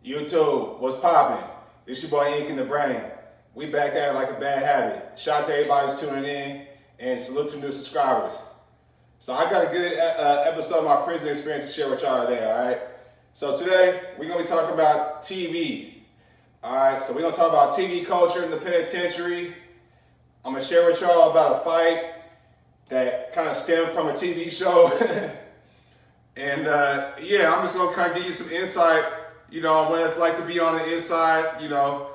YouTube, what's poppin'? It's your boy Ink in the Brain. We back at it like a bad habit. Shout out to everybody who's tuning in and salute to new subscribers. So I got a good episode of my prison experience to share with y'all today, all right? So today, we're gonna be talking about TV. All right, so we're gonna talk about TV culture in the penitentiary. I'm gonna share with y'all about a fight that kind of stemmed from a TV show. And yeah, I'm just gonna kind of give you some insight, you know, on what it's like to be on the inside, you know,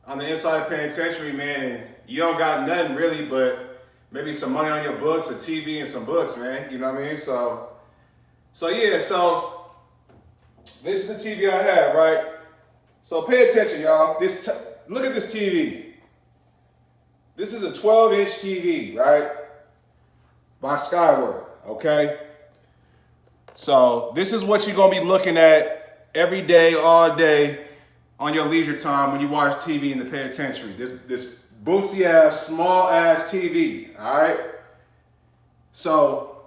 on the inside of penitentiary, man. And you don't got nothing really, but maybe some money on your books, a TV, and some books, man. You know what I mean? So yeah, so this is the TV I have, right? So pay attention, y'all. Look at this TV. This is a 12-inch TV, right? By Skyworth, okay? So this is what you're gonna be looking at every day, all day, on your leisure time when you watch TV in the penitentiary. This bootsy ass, small ass TV, all right? So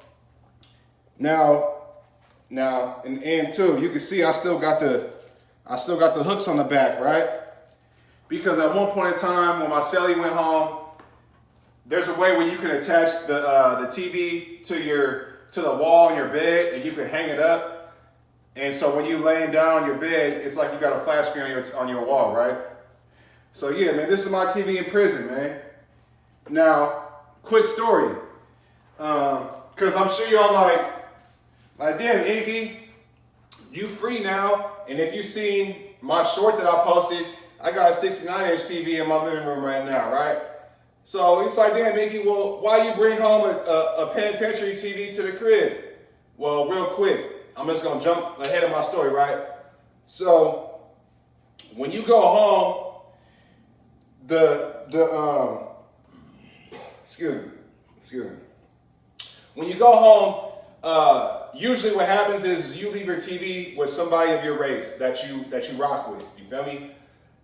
now, and too, you can see I still got the hooks on the back, right? Because at one point in time, when my cellie went home, there's a way where you can attach the TV to the wall in your bed, and you can hang it up. And so when you laying down on your bed, it's like you got a flat screen on your wall, right? So yeah, man, this is my TV in prison, man. Now, quick story, because I'm sure y'all like, damn, Inky, you free now. And if you've seen my short that I posted, I got a 69-inch TV in my living room right now, right? So it's like, damn, Mickey, well, why you bring home a penitentiary TV to the crib? Well, real quick, I'm just gonna jump ahead of my story, right? So when you go home, excuse me. When you go home, usually what happens is you leave your TV with somebody of your race that you rock with. You feel me?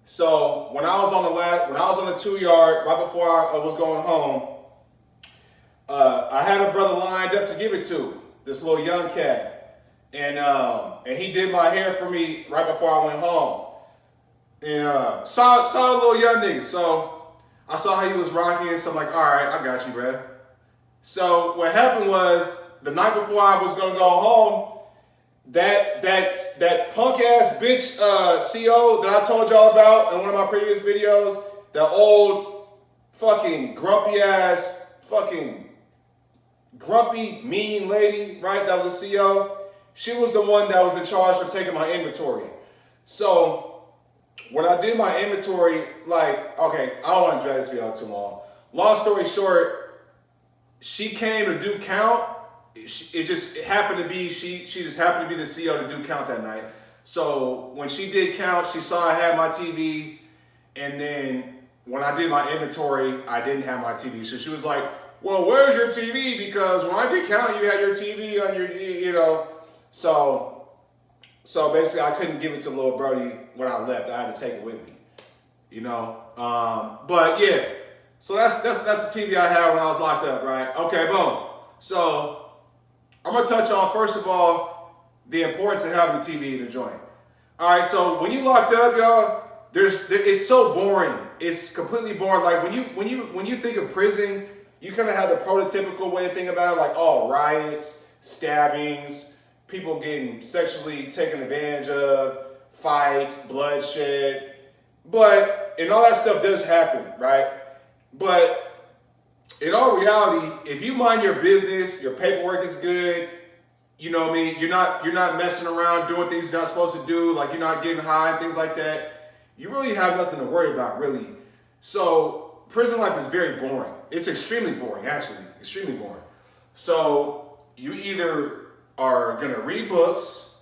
So when I was on the 2-yard, right before I was going home, I had a brother lined up to give it to, this little young cat, and he did my hair for me right before I went home, and saw a little young nigga. So I saw how he was rocking, so I'm like, all right, I got you, bruh. So what happened was the night before I was gonna go home, that punk ass bitch CO that I told y'all about in one of my previous videos, that old fucking grumpy ass grumpy mean lady, right? That was a CO. She was the one that was in charge for taking my inventory. So when I did my inventory, like, okay, I don't want to drag this video out too long. Long story short, she came to do count. It just happened to be, she just happened to be the CEO to do count that night. So when she did count, she saw I had my TV, and then when I did my inventory, I didn't have my TV. So she was like, well, where's your TV? Because when I did count, you had your TV on your, you know. So basically I couldn't give it to little Brody when I left. I had to take it with me, you know. But yeah, so that's the TV I had when I was locked up, right? Okay, boom. So I'm gonna touch on, first of all, the importance of having a TV in the joint. All right, so when you locked up, y'all, it's so boring. It's completely boring. Like when you think of prison, you kind of have the prototypical way to think about it, like riots, stabbings, people getting sexually taken advantage of, fights, bloodshed. And all that stuff does happen, right? But in all reality, if you mind your business, your paperwork is good, you know what I mean, you're not messing around doing things you're not supposed to do, like you're not getting high and things like that, you really have nothing to worry about, really. So prison life is very boring. It's extremely boring, actually, extremely boring. So you either are gonna read books,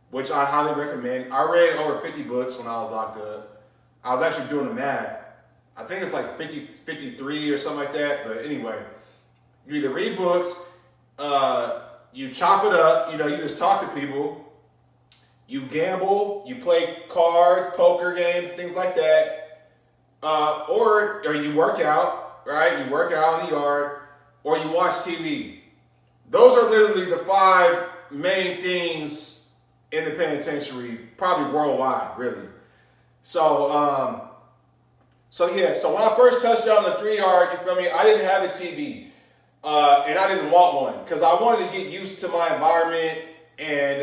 which I highly recommend. I read over 50 books when I was locked up. I was actually doing the math. I think it's like 53 or something like that. But anyway, you either read books, you chop it up, you know, you just talk to people, you gamble, you play cards, poker games, things like that, or you work out, right? You work out in the yard, or you watch TV. Those are literally the 5 main things in the penitentiary, probably worldwide, really. So, so when I first touched down the 3 yard, you feel me? I didn't have a TV, and I didn't want one because I wanted to get used to my environment, and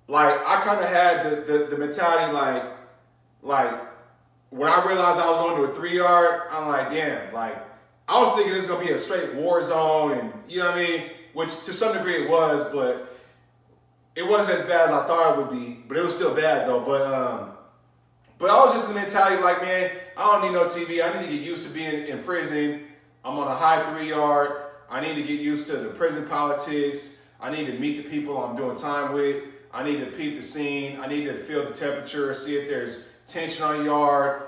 like I kind of had the mentality like when I realized I was going to a 3 yard, I'm like, damn, like I was thinking this is gonna be a straight war zone, and you know what I mean? Which to some degree it was, but it wasn't as bad as I thought it would be. But it was still bad though. But I was just in the mentality like, man, I don't need no TV. I need to get used to being in prison. I'm on a high 3 yard. I need to get used to the prison politics. I need to meet the people I'm doing time with. I need to peep the scene. I need to feel the temperature, see if there's tension on the yard.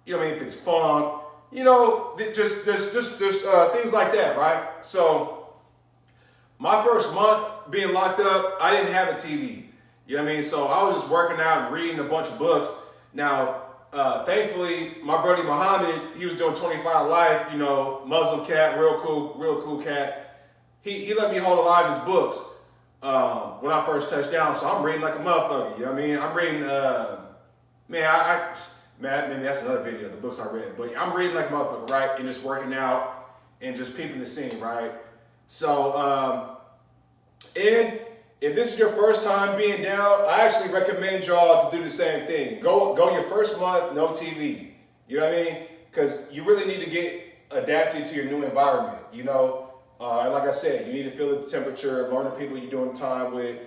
You know what I mean? If it's funk. You know, just things like that, right? So my first month being locked up, I didn't have a TV. You know what I mean? So I was just working out and reading a bunch of books. Now, thankfully, my buddy Muhammad, he was doing 25 Life, you know, Muslim cat, real cool cat. He let me hold a lot of his books when I first touched down. So I'm reading like a motherfucker. You know what I mean? I'm reading, man, maybe that's another video, the books I read. But I'm reading like a motherfucker, right? And just working out and just peeping the scene, right? So, and if this is your first time being down, I actually recommend y'all to do the same thing. Go your first month, no TV. You know what I mean? Because you really need to get adapted to your new environment. You know, like I said, you need to feel the temperature, learn the people you're doing time with.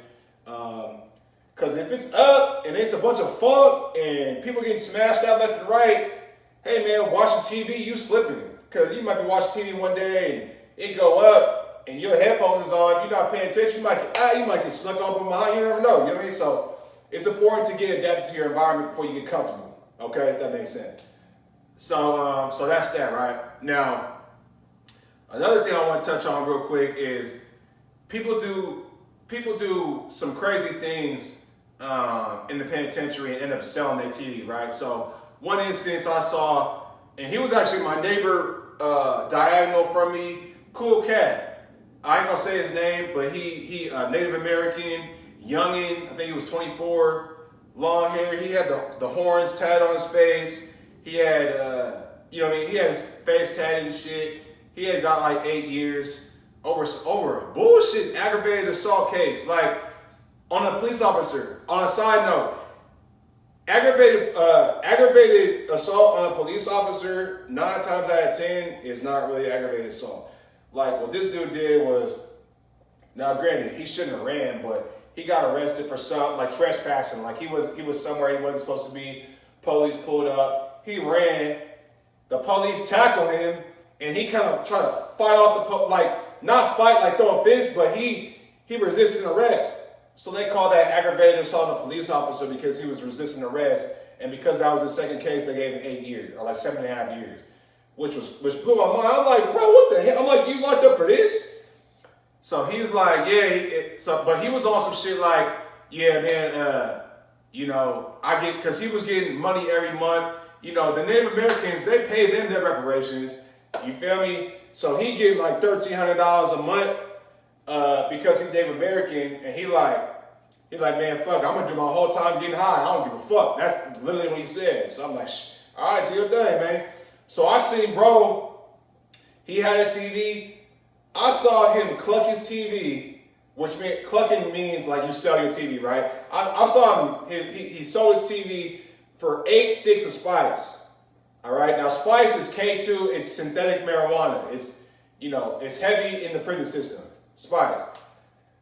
Because if it's up and it's a bunch of funk and people getting smashed out left and right, hey man, watching TV, you slipping. Because you might be watching TV one day and it go up, and your headphones is on, if you're not paying attention, you might get snuck up from behind, you never know, you know what I mean? So it's important to get adapted to your environment before you get comfortable, okay, if that makes sense. So that's that, right? Now, another thing I want to touch on real quick is people do some crazy things in the penitentiary and end up selling their TV, right? So one instance I saw, and he was actually my neighbor diagonal from me, cool cat. I ain't gonna say his name, but he Native American, youngin', I think he was 24, long hair. He had the horns tatted on his face. He had, you know what I mean? He had his face tatted and shit. He had got like 8 years over a bullshit aggravated assault case. Like on a police officer. On a side note, aggravated assault on a police officer 9 times out of 10 is not really aggravated assault. Like what this dude did was, now granted, he shouldn't have ran, but he got arrested for some, like trespassing. Like he was somewhere he wasn't supposed to be. Police pulled up. He ran. The police tackled him, and he kind of tried to fight off not fight like throw a fist, but he resisted arrest. So they called that aggravated assault on a police officer because he was resisting arrest, and because that was his second case, they gave him 8 years or like 7.5 years. Which blew my mind. I'm like, bro, what the hell? I'm like, you locked up for this? So he's like, yeah. But he was on some shit like, yeah, man. You know, because he was getting money every month. You know, the Native Americans, they pay them their reparations. You feel me? So he getting like $1,300 a month because he's Native American, and he like, man, fuck, I'm gonna do my whole time getting high. I don't give a fuck. That's literally what he said. So I'm like, all right, do your thing, man. So I seen bro, he had a TV. I saw him cluck his TV, which clucking means like you sell your TV, right? I saw him, he sold his TV for 8 sticks of spice. All right, now spice is K2, it's synthetic marijuana. It's, you know, it's heavy in the prison system, spice.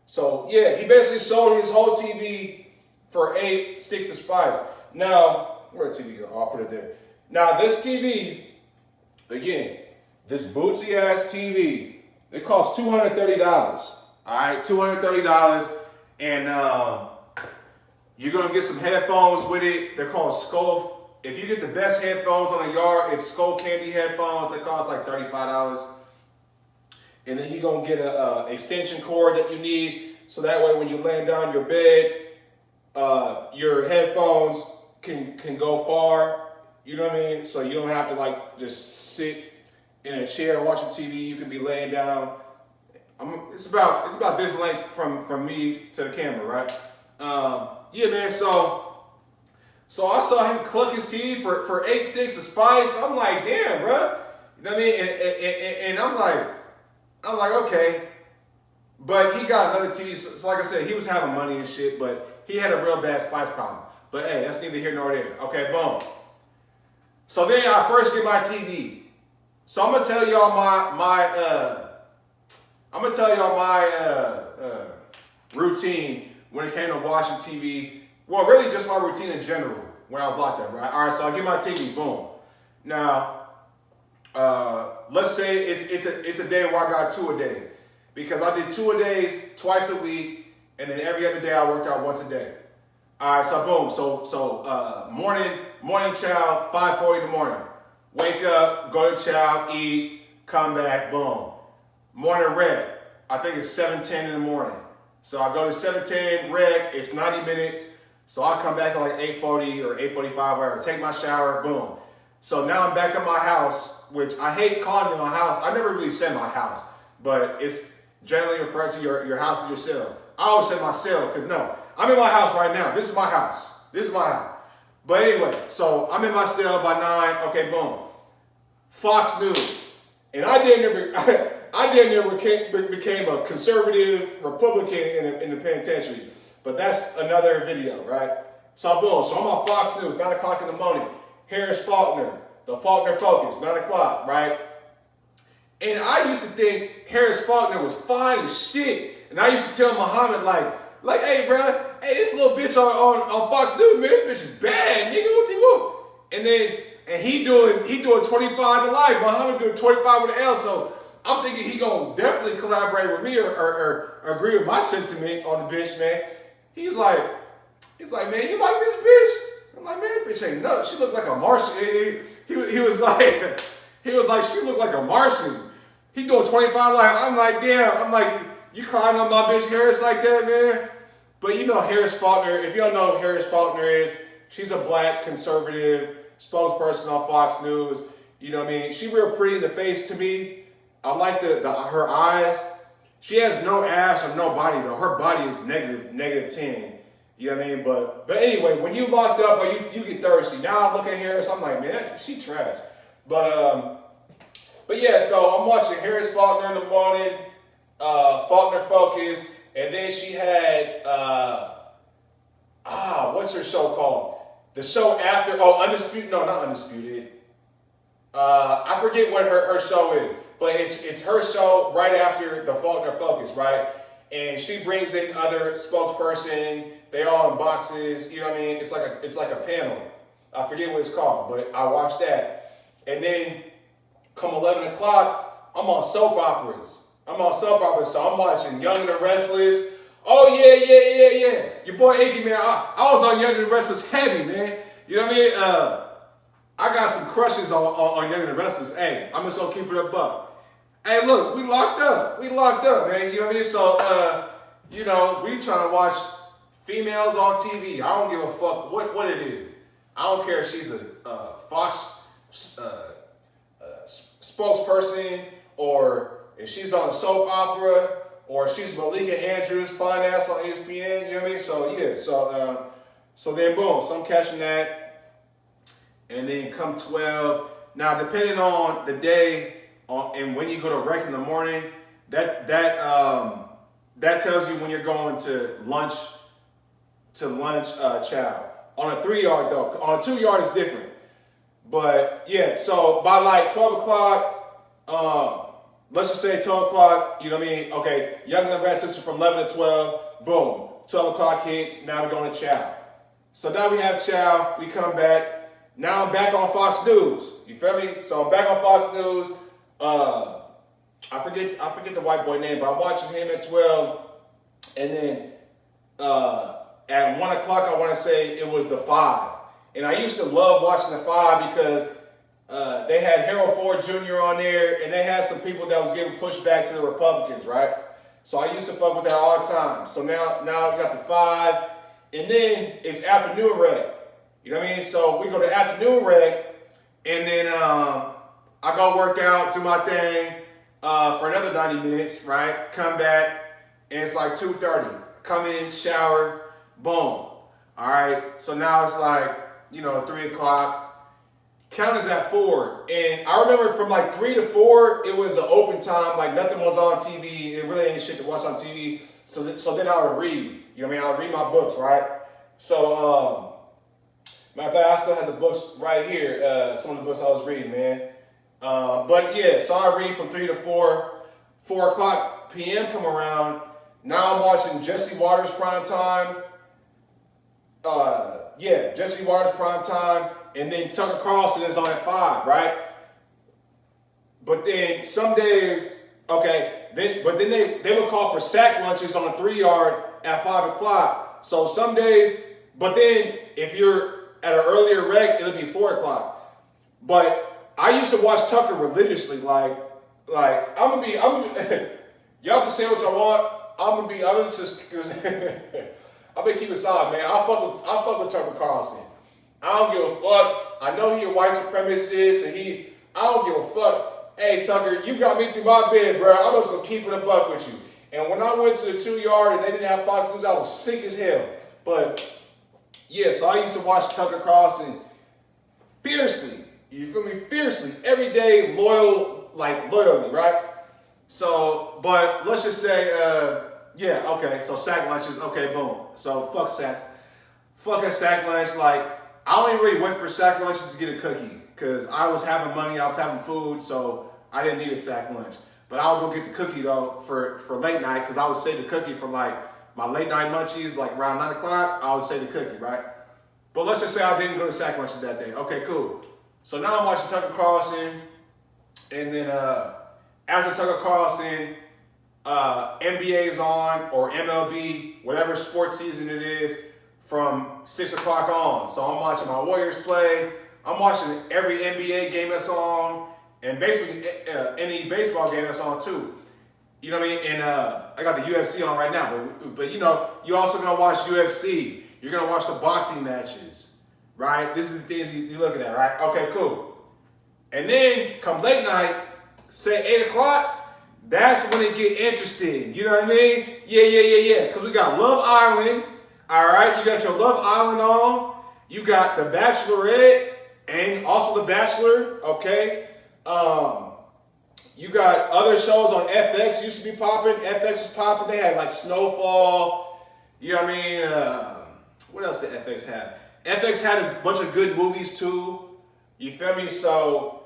So yeah, he basically sold his whole TV for 8 sticks of spice. Now, where the TV go? I'll put it there. Now this TV, again, this bootsy ass TV, it costs $230. All right, $230, and you're gonna get some headphones with it. They're called Skull. If you get the best headphones on the yard, it's Skull Candy headphones. They cost like $35. And then you're gonna get a extension cord that you need, so that way when you lay down your bed, your headphones can go far. You know what I mean? So you don't have to like just sit in a chair watching TV. You can be laying down. It's about this length from me to the camera, right? Yeah, man. So I saw him cluck his teeth for 8 sticks of spice. I'm like, damn, bro. You know what I mean? And I'm like, okay. But he got another TV. So like I said, he was having money and shit, but he had a real bad spice problem. But hey, that's neither here nor there. Okay, boom. So then I first get my TV. So I'm gonna tell y'all my routine when it came to watching TV. Well, really just my routine in general when I was locked up, right? All right, so I get my TV, boom. Now, let's say it's a day where I got 2-a-days because I did 2-a-days twice a week, and then every other day I worked out once a day. All right, so boom, so morning chow, 5:40 in the morning. Wake up, go to chow, eat, come back, boom. Morning rec, I think it's 7:10 in the morning. So I go to 7:10 rec, it's 90 minutes. So I come back at like 8:40 or 8:45, whatever, take my shower, boom. So now I'm back at my house, which I hate calling it my house. I never really said my house, but it's generally referred to your house as your cell. I always say my cell, because no, I'm in my house right now. This is my house. This is my house. But anyway, so I'm in my cell by 9, okay, boom. Fox News. And I damn near became a conservative Republican in the penitentiary. But that's another video, right? So boom, so I'm on Fox News, 9 o'clock in the morning. Harris Faulkner, the Faulkner Focus, 9 o'clock, right? And I used to think Harris Faulkner was fine as shit. And I used to tell Muhammad like, hey, bro, hey, this little bitch on Fox News, man, this bitch is bad, nigga, what the whoop? And he doing 25 to life, Muhammad doing 25 with an L, so I'm thinking he gonna definitely collaborate with me or agree with my sentiment on the bitch, man. He's like, man, you like this bitch? I'm like, man, this bitch ain't nuts. She looked like a Martian. He was like, she looked like a Martian. He doing 25 like, I'm like, damn. I'm like, you crying on my bitch Harris like that, man? But you know Harris Faulkner, if you don't know who Harris Faulkner is, she's a black conservative spokesperson on Fox News. You know what I mean? She real pretty in the face to me. I like her eyes. She has no ass or no body though. Her body is negative 10. You know what I mean? But anyway, when you locked up or you get thirsty, now I look at Harris, I'm like, man, she trash. But yeah, so I'm watching Harris Faulkner in the morning, Faulkner Focus, and then she had what's her show called? The show after Undisputed, no, not Undisputed. I forget what her show is. But it's her show right after the Faulkner Focus, right? And she brings in other spokesperson. They all in boxes. You know what I mean? It's like a panel. I forget what it's called, but I watched that. And then come 11 o'clock, I'm on soap operas. So I'm watching Young and the Restless. Oh yeah. Your boy Iggy, man. I was on Young and the Restless heavy, man. You know what I mean? I got some crushes on Young and the Restless. Hey, I'm just gonna keep it a buck. Hey, look, we locked up, man. You know what I mean? So, you know, we trying to watch females on TV. I don't give a fuck what it is. I don't care if she's a Fox spokesperson or if she's on a soap opera or if she's Malika Andrews, fine ass on ESPN. You know what I mean? So yeah. So then boom. So I'm catching that, and then come 12. Now, depending on the day. And when you go to rec in the morning, that tells you when you're going to lunch chow. On a 3-yard though, on a 2-yard is different. But yeah, so by like 12 o'clock, let's just say 12 o'clock, you know what I mean? Okay, Young and the Restless from 11 to 12, boom, 12 o'clock hits, now we're going to chow. So now we have chow, we come back, now I'm back on Fox News, you feel me? So I'm back on Fox News. I forget the white boy name, but I'm watching him at 12, and then at 1 o'clock, I want to say it was the 5. And I used to love watching the 5 because they had Harold Ford Jr. on there, and they had some people that was getting pushed back to the Republicans, right? So I used to fuck with that all the time. So now we got the 5, and then it's afternoon rec. You know what I mean? So we go to afternoon rec, and then I go work out, do my thing for another 90 minutes, right? Come back, and it's like 2:30. Come in, shower, boom. All right, so now it's like, 3 o'clock. Count is at 4. And I remember from like 3 to 4, it was an open time, like nothing was on TV. It really ain't shit to watch on TV. So then I would read. You know what I mean? I would read my books, right? So, matter of fact, I still have the books right here, some of the books I was reading, man. But yeah, so I read from 3 to 4. 4 o'clock p.m. come around. Now I'm watching Jesse Waters Prime Time. Jesse Waters Prime Time. And then Tucker Carlson is on at 5, right? But then some days, okay, then they would call for sack lunches on a 3-yard at 5 o'clock. So some days, but then if you're at an earlier reg, it'll be 4 o'clock. But I used to watch Tucker religiously, like I'm gonna y'all can say what y'all want. I'm just keep it solid, man. I fuck with Tucker Carlson. I don't give a fuck. I know he a white supremacist, and I don't give a fuck. Hey, Tucker, you got me through my bed, bro. I'm just gonna keep it a buck with you. And when I went to the 2-yard and they didn't have Fox News, I was sick as hell. But yeah, so I used to watch Tucker Carlson fiercely. You feel me? Fiercely. Every day, loyally, right? So, but let's just say, okay, so sack lunches, okay, boom. So fuck a sack lunch, like, I only really went for sack lunches to get a cookie because I was having money, I was having food, so I didn't need a sack lunch. But I would go get the cookie though for late night because I would save the cookie for like my late night munchies, like around 9 o'clock, I would save the cookie, right? But let's just say I didn't go to sack lunches that day. Okay, cool. So now I'm watching Tucker Carlson, and then after Tucker Carlson, NBA is on, or MLB, whatever sports season it is, from 6 o'clock on. So I'm watching my Warriors play. I'm watching every NBA game that's on, and basically any baseball game that's on too. You know what I mean? And I got the UFC on right now, but you're also gonna watch UFC. You're gonna watch the boxing matches, right? This is the things you're looking at, right? Okay, cool. And then come late night, say 8 o'clock, that's when it get interesting. You know what I mean? Yeah. Because we got Love Island. All right, you got your Love Island on. You got The Bachelorette and also The Bachelor, okay? You got other shows on FX used to be popping. FX was popping. They had like Snowfall. You know what I mean? What else did FX have? FX had a bunch of good movies too. You feel me? So,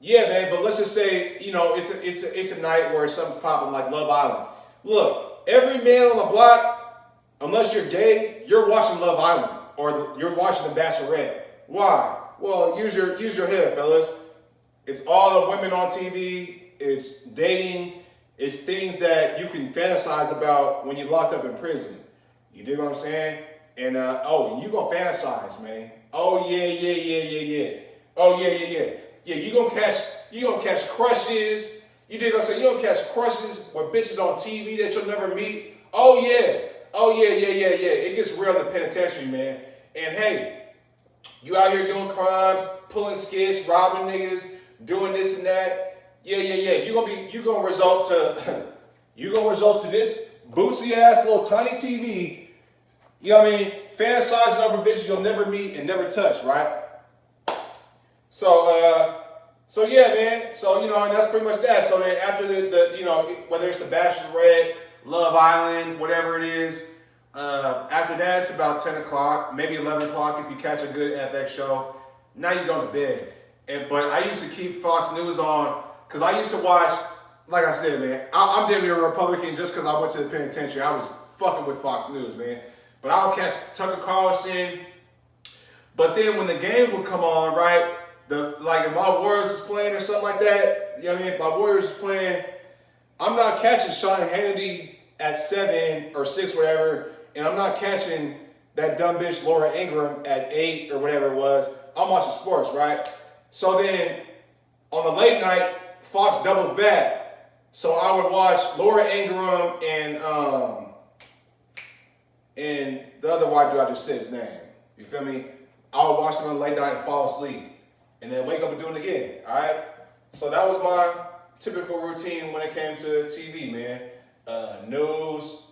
yeah, man. But let's just say, it's a night where something's popping like Love Island. Look, every man on the block, unless you're gay, you're watching Love Island or you're watching The Bachelorette. Why? Well, use your head, fellas. It's all the women on TV. It's dating. It's things that you can fantasize about when you're locked up in prison. You dig what I'm saying? And and you gonna fantasize, man. Oh yeah. Oh yeah. Yeah, you gonna catch crushes. You dig what I'm saying? You gonna catch crushes with bitches on TV that you'll never meet. Oh yeah. It gets real in the penitentiary, man. And hey, you out here doing crimes, pulling skits, robbing niggas, doing this and that. Yeah. You gonna result to this bootsy ass little tiny TV. You know what I mean? Fantasizing over bitches you'll never meet and never touch, right? So yeah, man. So and that's pretty much that. So then after the whether it's The Bachelorette, Love Island, whatever it is. After that, it's about 10 o'clock, maybe 11 o'clock if you catch a good FX show. Now you're going to bed. But I used to keep Fox News on because I used to watch, like I said, man, I'm damn near a Republican just because I went to the penitentiary. I was fucking with Fox News, man. But I would catch Tucker Carlson. But then when the games would come on, right, if my Warriors was playing or something like that, if my Warriors was playing, I'm not catching Sean Hannity at 7 or 6, whatever, and I'm not catching that dumb bitch Laura Ingraham at 8 or whatever it was. I'm watching sports, right? So then on the late night, Fox doubles back. So I would watch Laura Ingraham and the other white dude I just said his name. You feel me? I would watch them on the late night and fall asleep, and then wake up and do it again. All right. So that was my typical routine when it came to TV, man. News,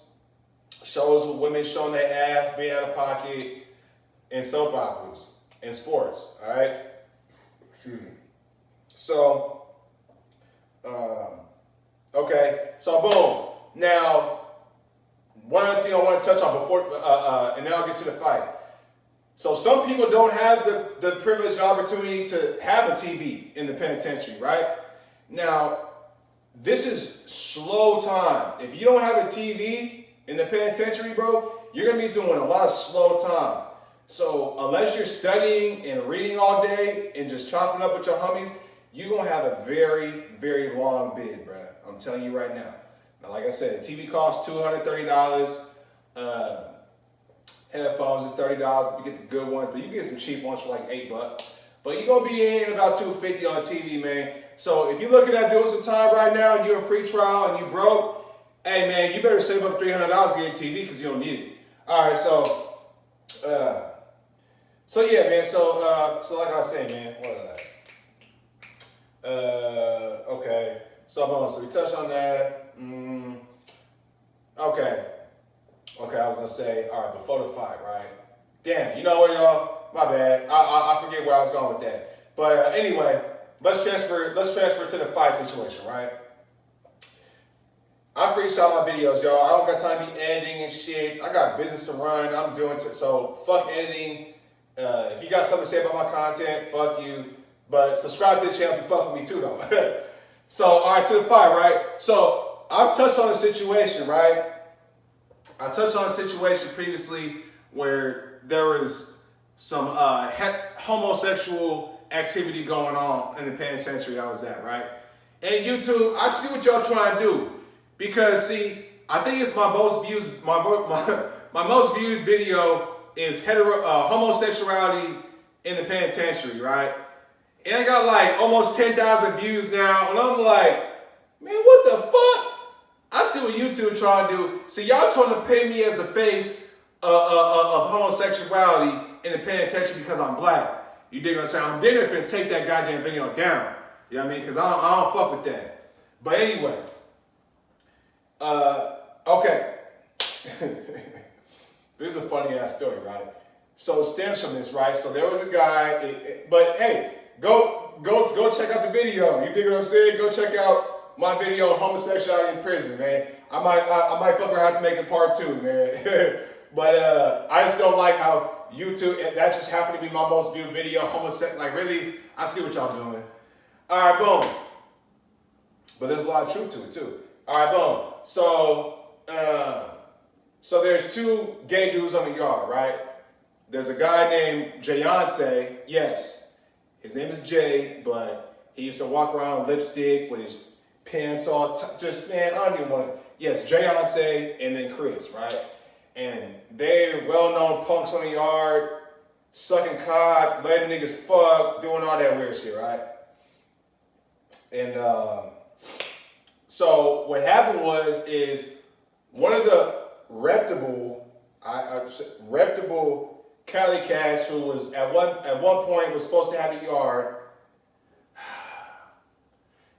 shows with women showing their ass, being out of pocket, and soap operas, and sports, all right? Excuse me. So, okay, so boom. Now, one other thing I want to touch on before, and then I'll get to the fight. So some people don't have the privileged opportunity to have a TV in the penitentiary, right? Now, this is slow time. If you don't have a TV in the penitentiary, bro, you're going to be doing a lot of slow time. So unless you're studying and reading all day and just chopping up with your homies, you're going to have a very, very long bid, bro. I'm telling you right now. Now, like I said, TV costs $230. Headphones is $30 if you get the good ones, but you can get some cheap ones for like $8. But you're going to be in about $250 on TV, man. So if you're looking at doing some time right now and you're in pre-trial and you broke, hey, man, you better save up $300 to get a TV because you don't need it. All right, so yeah, man. So like I was saying, man, what was that? Okay. So we touched on that. Okay, I was gonna say, all right, before the fight, right? Damn, you know what, y'all? My bad. I forget where I was going with that. But anyway, let's transfer to the fight situation, right? I freestyle my videos, y'all. I don't got time to be editing and shit. I got business to run. I'm doing it, so fuck editing. If you got something to say about my content, fuck you. But subscribe to the channel if you fuck with me too, though. So, all right, to the fight, right? So, I've touched on a situation, right? I touched on a situation previously where there was some homosexual activity going on in the penitentiary I was at, right? And YouTube, I see what y'all trying to do. Because, see, I think it's my most most viewed video is homosexuality in the penitentiary, right? And I got like almost 10,000 views now, and I'm like, man, what the fuck? I see what YouTube trying to do. See, y'all trying to pay me as the face of homosexuality in the penitentiary because I'm black. You dig what I'm saying? I'm dinner finna take that goddamn video down. You know what I mean? Because I don't fuck with that. But anyway, okay. This is a funny ass story, right? So it stems from this, right? So there was a guy, but hey, go check out the video. You dig what I'm saying? Go check out my video on homosexuality in prison, man. I might fuck around to make it part 2, man. But I just don't like how YouTube, and that just happened to be my most viewed video, homosexual. Like really, I see what y'all doing. All right, boom. But there's a lot of truth to it too. All right, boom. So there's 2 gay dudes on the yard, right? There's a guy named Jayonce. Yes, his name is Jay, but he used to walk around with lipstick with his pants all just, man, I don't even want to. Yes, Jayonce and then Chris, right? And they're well-known punks on the yard, sucking cock, letting niggas fuck, doing all that weird shit, right? And so what happened is one of the reputable Cali cats who was at one point was supposed to have a yard.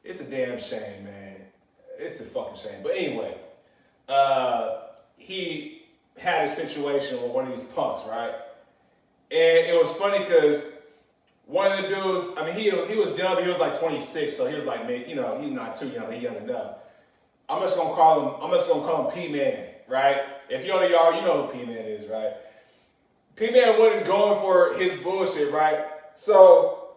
It's a damn shame, man. It's a fucking shame. But anyway, he had a situation with one of these punks, right? And it was funny because one of the dudes, I mean, he was young, but he was like 26, so he was like, man, you know, he's not too young, but he's young enough. I'm just gonna call him P-Man, right? If you're on the yard, you know who P-Man is, right? P-Man wasn't going for his bullshit, right? So,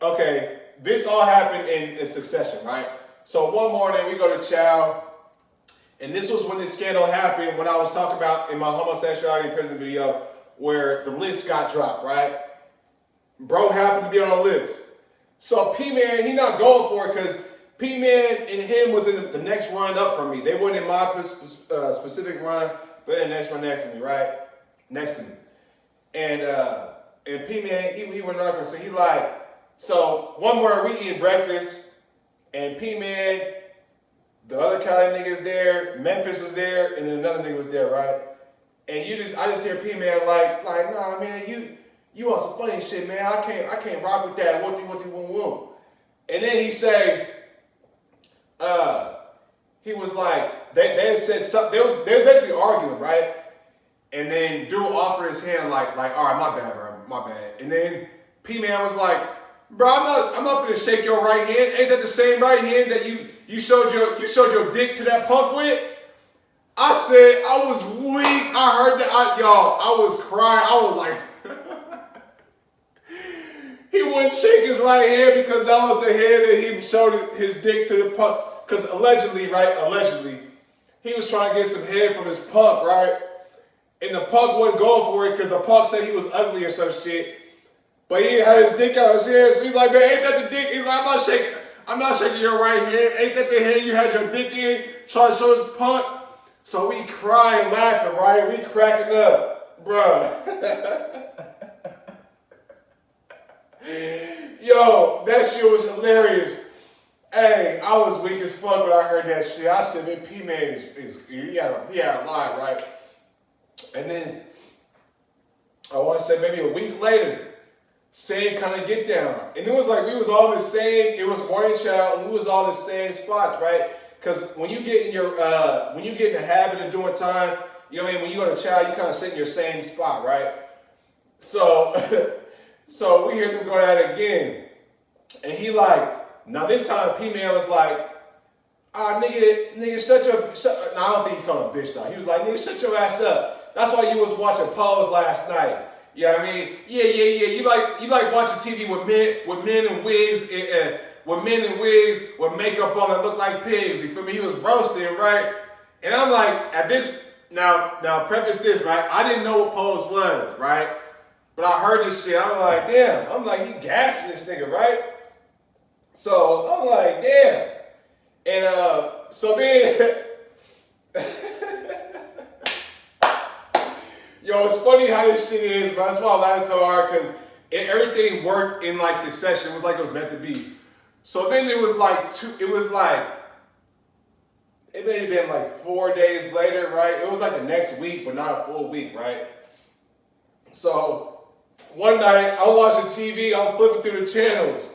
okay, this all happened in succession, right? So one morning we go to chow, and this was when this scandal happened, when I was talking about in my homosexuality in prison video, where the list got dropped, right? Bro happened to be on the list. So P-Man, he not going for it because P-Man and him was in the next run up from me. They weren't in my specific run, but in the next run next to me, right? Next to me. And P-Man, he went up and so he like, so one morning we eating breakfast, and P-Man, the other Cali niggas there, Memphis was there, and then another nigga was there, right? And I just hear P-Man like, nah, man, you on some funny shit, man. I can't rock with that. What. And then he say, he was like, they had said something, they was basically arguing, right? And then dude offered his hand like, all right, my bad, bro, my bad. And then P-Man was like, bro, I'm not gonna shake your right hand. Ain't that the same right hand that you showed your dick to that punk with? I said, I was weak. I heard that, I was crying. I was like, he wouldn't shake his right hand because that was the hand that he showed his dick to the punk. Because allegedly, he was trying to get some head from his punk, right? And the punk wouldn't go for it because the punk said he was ugly or some shit. But he had his dick out of his hand. So he's like, man, ain't that the dick? He's like, I'm not shaking your right hand. Ain't that the hand you had your dick in? Trying to show his punk. So we crying, laughing, right? We cracking up, bruh. Yo, that shit was hilarious. Hey, I was weak as fuck when I heard that shit. I said, man, P-Man he had a lie, right? And then, I want to say maybe a week later, same kind of get down. And it was like we was all in the same, it was Morning Child, and we was all in the same spots, right? Because when you get in the habit of doing time, you know what I mean? When you go to Child, you kind of sit in your same spot, right? So, so we hear them go at it again. And he like, now this time P-Man was like, nigga, shut your, no, I don't think he called him a bitch though. He was like, nigga, shut your ass up. That's why you was watching Pose last night. You know what I mean? Yeah. You like watching TV with men in wigs, with men in wigs with makeup on that look like pigs. You feel me? He was roasting, right? And I'm like, at this, now preface this, right? I didn't know what Pose was, right? But I heard this shit. I'm like, damn. I'm like, he gassing this nigga, right? So I'm like, damn. And so then, yo, it's funny how this shit is, but that's why I laugh so hard, because everything worked in like succession. It was like it was meant to be. So then it may have been like 4 days later, right? It was like the next week, but not a full week, right? So one night, I'm watching TV, I'm flipping through the channels.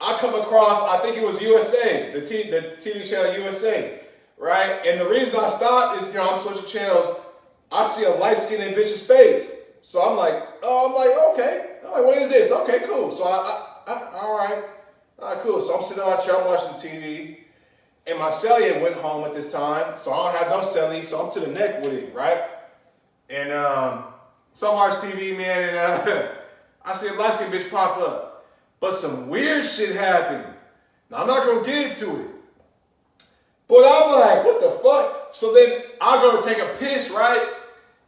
I come across, I think it was USA, the TV channel USA, right? And the reason I stopped is, I'm switching channels. I see a light-skinned bitch's face. So I'm like, okay. I'm like, what is this? Okay, cool. So all right, cool. So I'm sitting on my chair, I'm watching TV. And my celly went home at this time, so I don't have no celly, so I'm to the neck with it, right? And so I watch TV, man, and I see a light-skinned bitch pop up. But some weird shit happened. Now, I'm not going to get into it. But I'm like, what the fuck? So then I go to take a piss, right?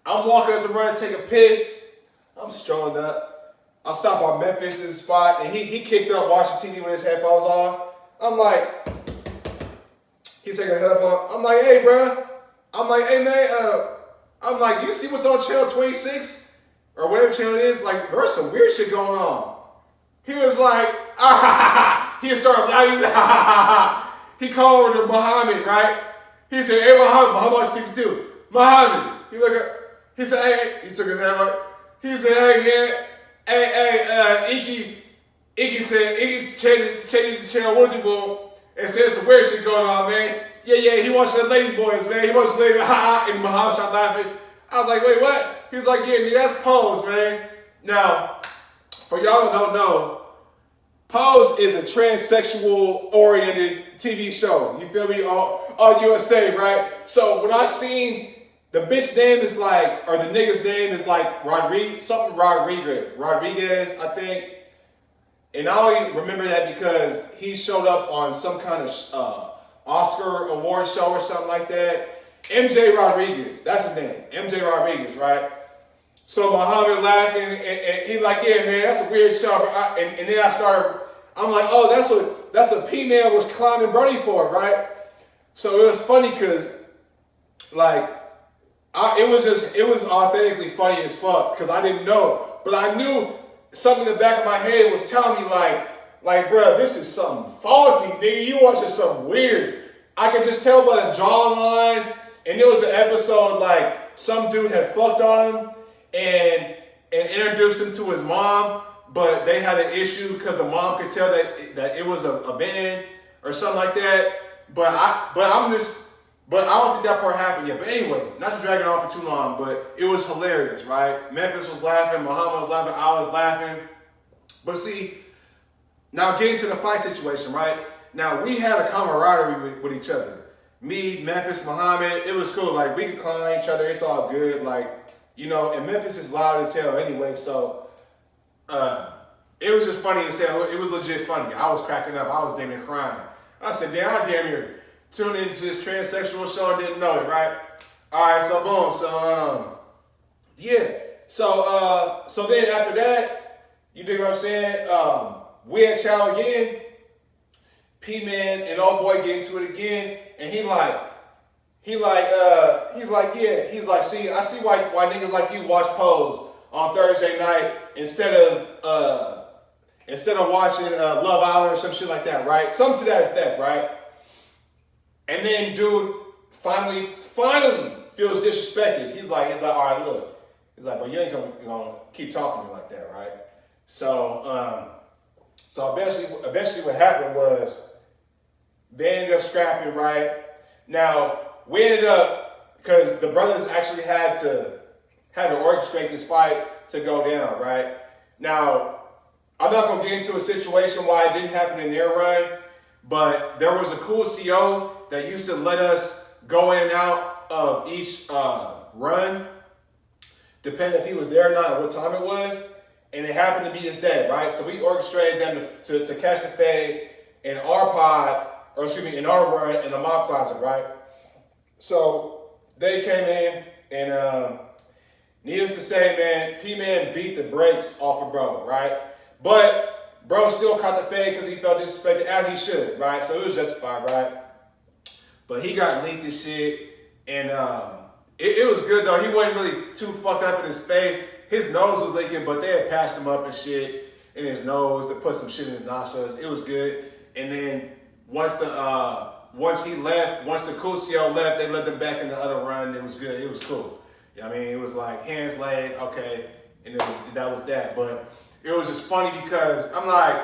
I'm walking up the run to take a piss. I'm strolling up. I stop by Memphis' spot, and he kicked up watching TV with his headphones on. I'm like, he's taking a headphone. I'm like, hey, bro. I'm like, hey, man. I'm like, you see what's on channel 26? Or whatever channel it is? Like, there's some weird shit going on. He was like, he started laughing. He said, He called over to Muhammad, right? He said, hey, Muhammad watched TV too. Muhammad. He said, hey, he took his hand right. He said, hey, man, Iki said, Iki changed the channel multiple and said some weird shit going on, man. Yeah, he watched the Lady Boys, man. He watched the Lady Boys, and Muhammad started laughing. I was like, wait, what? He was like, yeah, nigga, that's Pose, man. Now, for y'all who don't know, Pose is a transsexual-oriented TV show. You feel me? On USA, right? So when I seen the bitch name is like, or the nigga's name is like Rodriguez, I think. And I only remember that because he showed up on some kind of Oscar award show or something like that. MJ Rodriguez, that's his name. MJ Rodriguez, right? So Muhammad laughing, and he like, yeah, man, that's a weird show. And then I'm like, oh, that's what P-Man was clowning Brody for, right? So it was funny because, like, it was authentically funny as fuck because I didn't know, but I knew something in the back of my head was telling me like, bro, this is something faulty, nigga. You watching something weird. I could just tell by the jawline, and there was an episode like some dude had fucked on him and introduced him to his mom, but they had an issue because the mom could tell that it was a man or something like that. But I don't think that part happened yet. But anyway, not to drag it on for too long, but it was hilarious, right? Memphis was laughing, Muhammad was laughing, I was laughing. But see, now getting to the fight situation, right? Now we had a camaraderie with each other. Me, Memphis, Muhammad, it was cool. Like we could clown each other, it's all good. Like, you know, and Memphis is loud as hell anyway, so it was just funny as hell. It was legit funny. I was cracking up, I was damn near crying. I said, damn, I damn near tuned into this transsexual show and didn't know it, right? All right, so boom, so yeah. So then after that, you dig what I'm saying? We had Chow Yin, P-Man and old boy get into it again, and he's like, yeah, he's like, see, I see why niggas like you watch Pose on Thursday night instead of watching Love Island or some shit like that, right? Something to that effect, right? And then dude finally feels disrespected. He's like, all right, look. He's like, but you ain't gonna keep talking to me like that, right? So eventually what happened was they ended up scrapping, right? Now, we ended up, because the brothers actually had to orchestrate this fight to go down, right? Now, I'm not gonna get into a situation why it didn't happen in their run, but there was a cool CO that used to let us go in and out of each run, depending if he was there or not, what time it was, and it happened to be his day, right? So we orchestrated them to catch the fade in our pod, or excuse me, in our run in the mob closet, right? So they came in, and needless to say, man, P-Man beat the brakes off of bro, right? But bro still caught the fade because he felt disrespected, as he should, right? So it was justified, right? But he got leaked and shit, and it was good though. He wasn't really too fucked up in his face. His nose was leaking, but they had patched him up and shit in his nose. They put some shit in his nostrils. It was good. And then once the cool CO left, they let them back in the other run. It was good. It was cool. You know what I mean? It was like hands laid, okay, and that was that. But it was just funny because I'm like,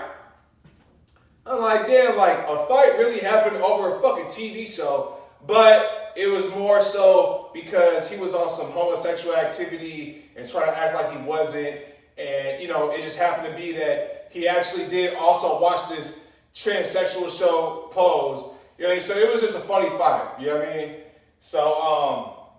damn, like a fight really happened over a fucking TV show, but it was more so because he was on some homosexual activity and trying to act like he wasn't, and you know, it just happened to be that he actually did also watch this transsexual show Pose. You know what I mean? So it was just a funny fight. You know what I mean? So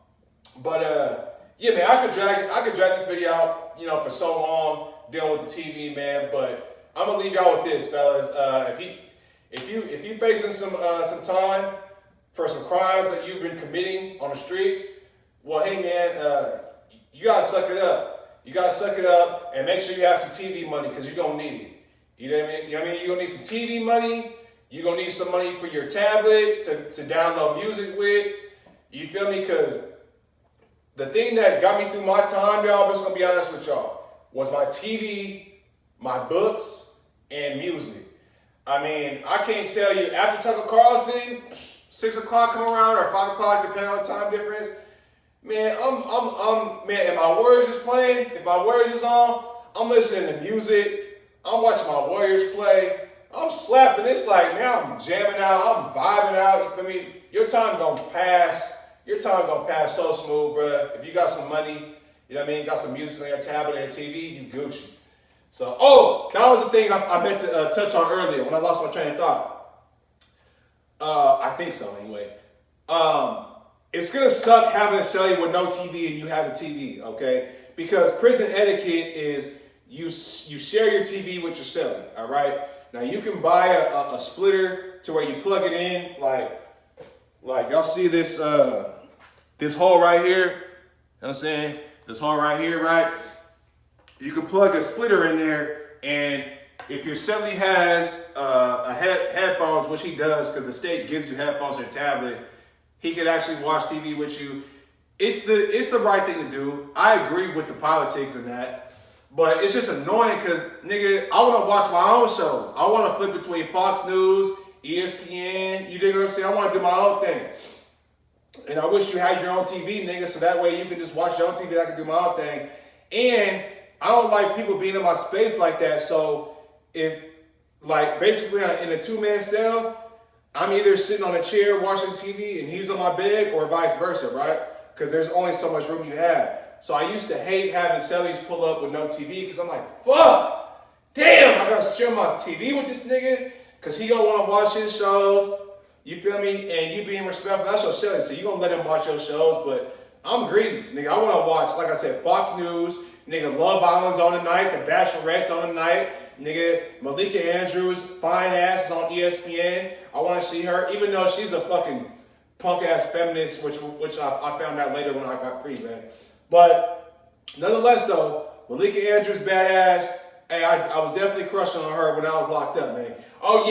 yeah, man, I could drag this video out, you know, for so long dealing with the TV, man. But I'm gonna leave y'all with this, fellas. If you facing some time for some crimes that you've been committing on the streets, well, hey, man, you gotta suck it up. You gotta suck it up and make sure you have some TV money because you're gonna need it. You know what I mean? You know what I mean? You're gonna need some TV money. You're gonna need some money for your tablet to download music with. You feel me? Because the thing that got me through my time, y'all, I'm just gonna be honest with y'all, was my TV, my books, and music. I mean, I can't tell you, after Tucker Carlson, 6 o'clock come around or 5 o'clock, depending on the time difference, man, man, if my Warriors is playing, if my Warriors is on, I'm listening to music, I'm watching my Warriors play, I'm slapping, it's like, man, I'm jamming out, I'm vibing out, you feel me? Your time gonna pass so smooth, bruh. If you got some money, you know what I mean, got some music on your tablet and TV, you Gucci. So, that was the thing I meant to touch on earlier when I lost my train of thought. I think so, anyway. It's gonna suck having a cellie with no TV and you have a TV, okay? Because prison etiquette is you share your TV with your cellie, all right? Now you can buy a splitter to where you plug it in, like y'all see this this hole right here. You know what I'm saying? This hole right here, right? You can plug a splitter in there, and if your cellie has headphones, which he does, because the state gives you headphones on your tablet, he could actually watch TV with you. It's the right thing to do. I agree with the politics in that, but it's just annoying because, nigga, I want to watch my own shows. I want to flip between Fox News, ESPN, you dig what I'm saying? I want to do my own thing. And I wish you had your own TV, nigga, so that way you can just watch your own TV and I can do my own thing. And I don't like people being in my space like that. So if, like, basically in a 2-man cell, I'm either sitting on a chair watching TV and he's on my bed, or vice versa, right? Because there's only so much room you have. So I used to hate having Cellies pull up with no TV, because I'm like, fuck, damn, I gotta share my TV with this nigga, because he gonna wanna watch his shows, you feel me? And you being respectful, that's your show, so you gonna let him watch your shows, but I'm greedy, nigga. I wanna watch, like I said, Fox News, nigga, Love Island's on tonight, The Bachelorette's on tonight, nigga, Malika Andrews, fine ass is on ESPN. I want to see her, even though she's a fucking punk ass feminist, which I found out later when I got free, man. But nonetheless, though, Malika Andrews, badass. Hey, I was definitely crushing on her when I was locked up, man. Oh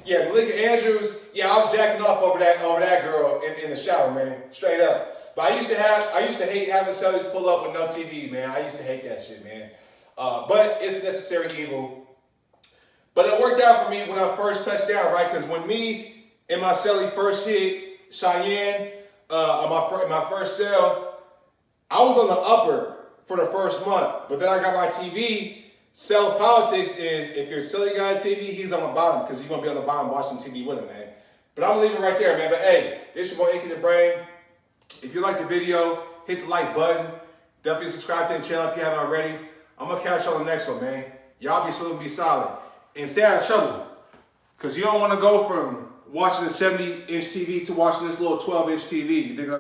yeah. Malika Andrews, yeah, I was jacking off over that girl in the shower, man, straight up. But I used to hate having Cellies pull up with no TV, man. I used to hate that shit, man. But it's necessary evil. But it worked out for me when I first touched down, right? Because when me and my celly first hit Cheyenne, my first cell, I was on the upper for the first month. But then I got my TV. Cell politics is, if your celly got a TV, he's on the bottom, because you're going to be on the bottom watching TV with him, man. But I'm going to leave it right there, man. But hey, this your boy Inky the Brain. If you like the video, hit the like button. Definitely subscribe to the channel if you haven't already. I'm going to catch you on the next one, man. Y'all be smooth and be solid. And stay out of trouble. Because you don't want to go from watching a 70-inch TV to watching this little 12-inch TV.